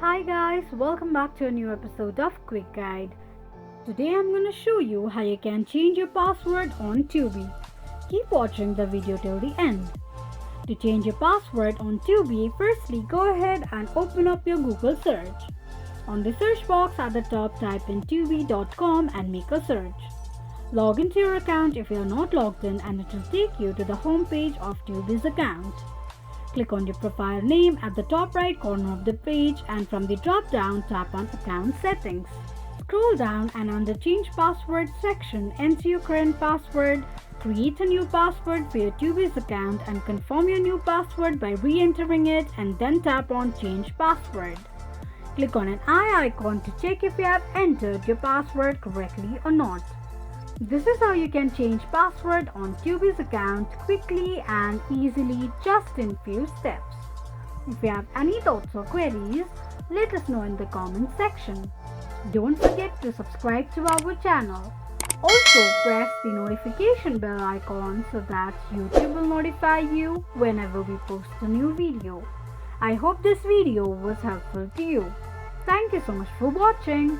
Hi guys, welcome back to a new episode of Quick Guide. Today I'm going to show you how you can change your password on Tubi. Keep watching the video till the end. To change your password on Tubi, firstly go ahead and open up your Google search. On the search box at the top, type in tubi.com and make a search. Log into your account if you are not logged in and it will take you to the home page of Tubi's account. Click on your profile name at the top right corner of the page and from the drop down tap on Account Settings. Scroll down and on the Change Password section, enter your current password, create a new password for your Tubi's account and confirm your new password by re-entering it and then tap on Change Password. Click on an eye icon to check if you have entered your password correctly or not. This is how you can change password on Tubi's account quickly and easily just in few steps. If you have any thoughts or queries, let us know in the comment section. Don't forget to subscribe to our channel. Also press the notification bell icon so that YouTube will notify you whenever we post a new video. I hope this video was helpful to you. Thank you so much for watching.